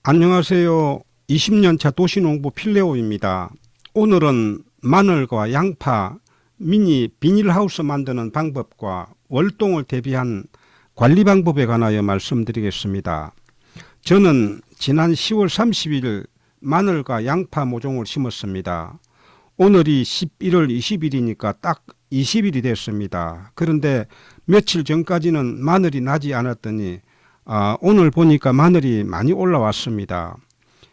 안녕하세요. 20년차 도시농부 필레오입니다. 오늘은 마늘과 양파, 미니 비닐하우스 만드는 방법과 월동을 대비한 관리 방법에 관하여 말씀드리겠습니다. 저는 지난 10월 30일 마늘과 양파 모종을 심었습니다. 오늘이 11월 20일이니까 딱 20일이 됐습니다. 그런데 며칠 전까지는 마늘이 나지 않았더니 오늘 보니까 마늘이 많이 올라왔습니다.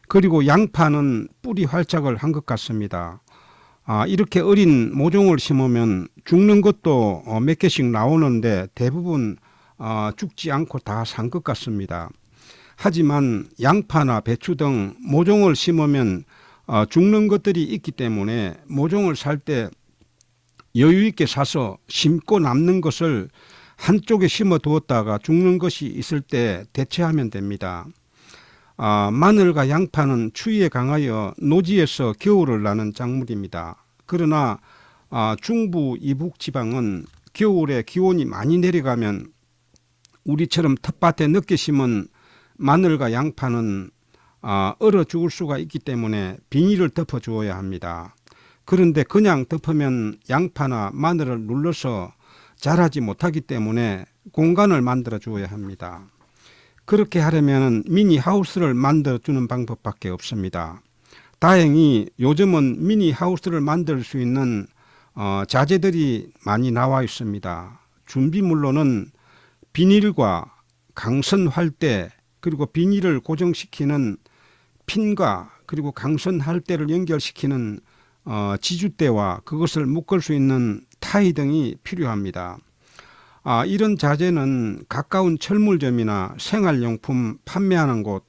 그리고 양파는 뿌리 활착을 한 것 같습니다. 이렇게 어린 모종을 심으면 죽는 것도 몇 개씩 나오는데 대부분 죽지 않고 다 산 것 같습니다. 하지만 양파나 배추 등 모종을 심으면 죽는 것들이 있기 때문에 모종을 살 때 여유 있게 사서 심고 남는 것을 한쪽에 심어 두었다가 죽는 것이 있을 때 대체하면 됩니다. 마늘과 양파는 추위에 강하여 노지에서 겨울을 나는 작물입니다. 그러나 중부 이북 지방은 겨울에 기온이 많이 내려가면 우리처럼 텃밭에 늦게 심은 마늘과 양파는 얼어 죽을 수가 있기 때문에 비닐을 덮어 주어야 합니다. 그런데 그냥 덮으면 양파나 마늘을 눌러서 자라지 못하기 때문에 공간을 만들어 주어야 합니다. 그렇게 하려면 미니 하우스를 만들어 주는 방법밖에 없습니다. 다행히 요즘은 미니 하우스를 만들 수 있는 자재들이 많이 나와 있습니다. 준비물로는 비닐과 강선 활대, 그리고 비닐을 고정시키는 핀과 그리고 강선 활대를 연결시키는 지주대와 그것을 묶을 수 있는 타이 등이 필요합니다. 이런 자재는 가까운 철물점이나 생활용품 판매하는 곳,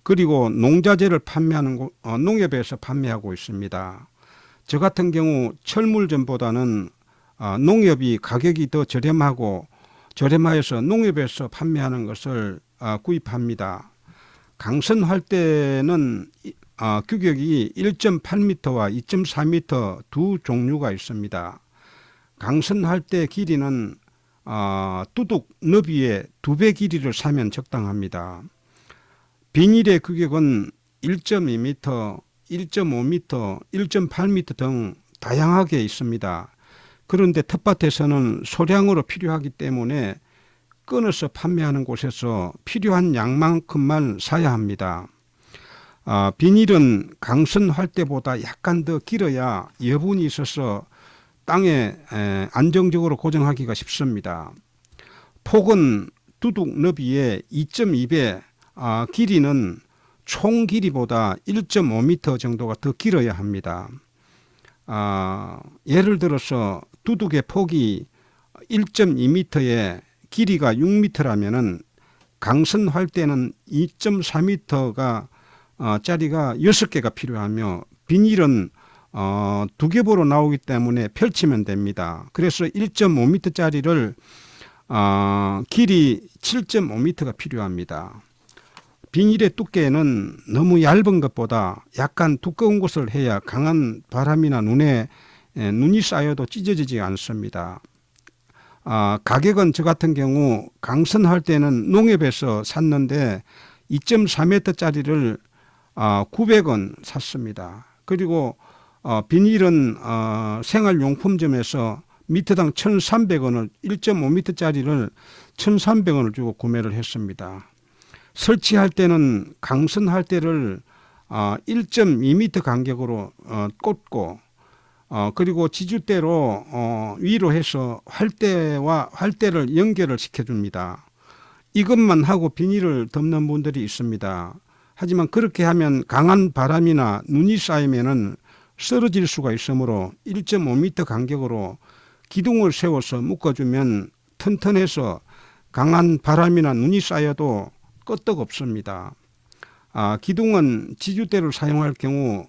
그리고 농자재를 판매하는 곳, 농협에서 판매하고 있습니다. 저 같은 경우 철물점보다는 농협이 가격이 더 저렴하여서 농협에서 판매하는 것을 구입합니다. 강선 활대는 규격이 1.8m와 2.4m 두 종류가 있습니다. 강선 활대 길이는 두둑 너비의 2배 길이를 사면 적당합니다. 비닐의 규격은 1.2m, 1.5m, 1.8m 등 다양하게 있습니다. 그런데 텃밭에서는 소량으로 필요하기 때문에 끊어서 판매하는 곳에서 필요한 양만큼만 사야 합니다. 비닐은 강선 활대보다 약간 더 길어야 여분이 있어서 땅에 안정적으로 고정하기가 쉽습니다. 폭은 두둑 너비의 2.2배, 길이는 총 길이보다 1.5m 정도가 더 길어야 합니다. 예를 들어서 두둑의 폭이 1.2m에 길이가 6m라면은 강선 활대는 2.4m가 짜리가 6개가 필요하며 비닐은 2겹으로 나오기 때문에 펼치면 됩니다. 그래서 1.5m 짜리를 길이 7.5m가 필요합니다. 비닐의 두께는 너무 얇은 것보다 약간 두꺼운 것을 해야 강한 바람이나 눈이 쌓여도 찢어지지 않습니다. 가격은 저 같은 경우 강선할 때는 농협에서 샀는데 2.4m 짜리를 900원 샀습니다. 그리고 비닐은 생활용품점에서 미터당 1,300원을 1.5m 짜리를 1,300원을 주고 구매를 했습니다. 설치할 때는 강선할 때를 1.2m 간격으로 꽂고 그리고 지주대로 위로 해서 활대를 연결을 시켜줍니다. 이것만 하고 비닐을 덮는 분들이 있습니다. 하지만 그렇게 하면 강한 바람이나 눈이 쌓이면은 쓰러질 수가 있으므로 1.5m 간격으로 기둥을 세워서 묶어주면 튼튼해서 강한 바람이나 눈이 쌓여도 끄떡없습니다. 기둥은 지주대를 사용할 경우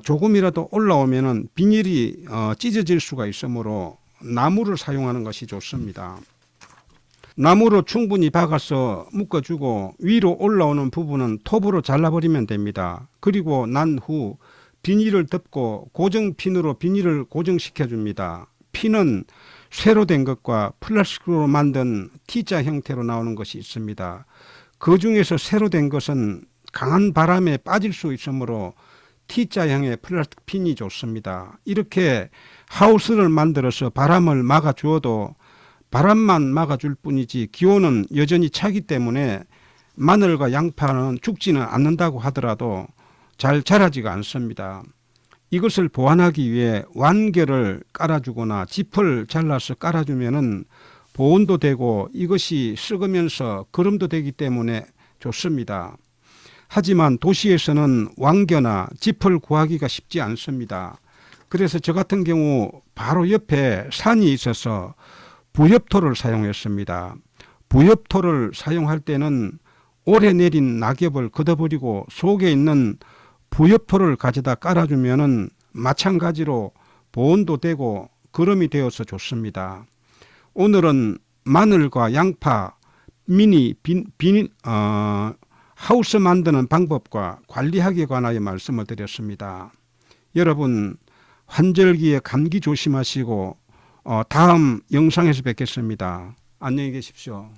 조금이라도 올라오면은 비닐이 찢어질 수가 있으므로 나무를 사용하는 것이 좋습니다. 나무로 충분히 박아서 묶어주고 위로 올라오는 부분은 톱으로 잘라버리면 됩니다. 그리고 난 후 비닐을 덮고 고정핀으로 비닐을 고정시켜 줍니다. 핀은 쇠로 된 것과 플라스틱으로 만든 T자 형태로 나오는 것이 있습니다. 그 중에서 쇠로 된 것은 강한 바람에 빠질 수 있으므로 T자형의 플라스틱 핀이 좋습니다. 이렇게 하우스를 만들어서 바람을 막아주어도 바람만 막아줄 뿐이지 기온은 여전히 차기 때문에 마늘과 양파는 죽지는 않는다고 하더라도 잘 자라지가 않습니다. 이것을 보완하기 위해 완결을 깔아주거나 짚을 잘라서 깔아주면은 보온도 되고 이것이 썩으면서 거름도 되기 때문에 좋습니다. 하지만 도시에서는 완겨나 짚을 구하기가 쉽지 않습니다. 그래서 저 같은 경우 바로 옆에 산이 있어서 부엽토를 사용했습니다. 부엽토를 사용할 때는 오래 내린 낙엽을 걷어버리고 속에 있는 부엽토를 가져다 깔아주면은 마찬가지로 보온도 되고 거름이 되어서 좋습니다. 오늘은 마늘과 양파 미니 하우스 만드는 방법과 관리하기에 관하여 말씀을 드렸습니다. 여러분 환절기에 감기 조심하시고 다음 영상에서 뵙겠습니다. 안녕히 계십시오.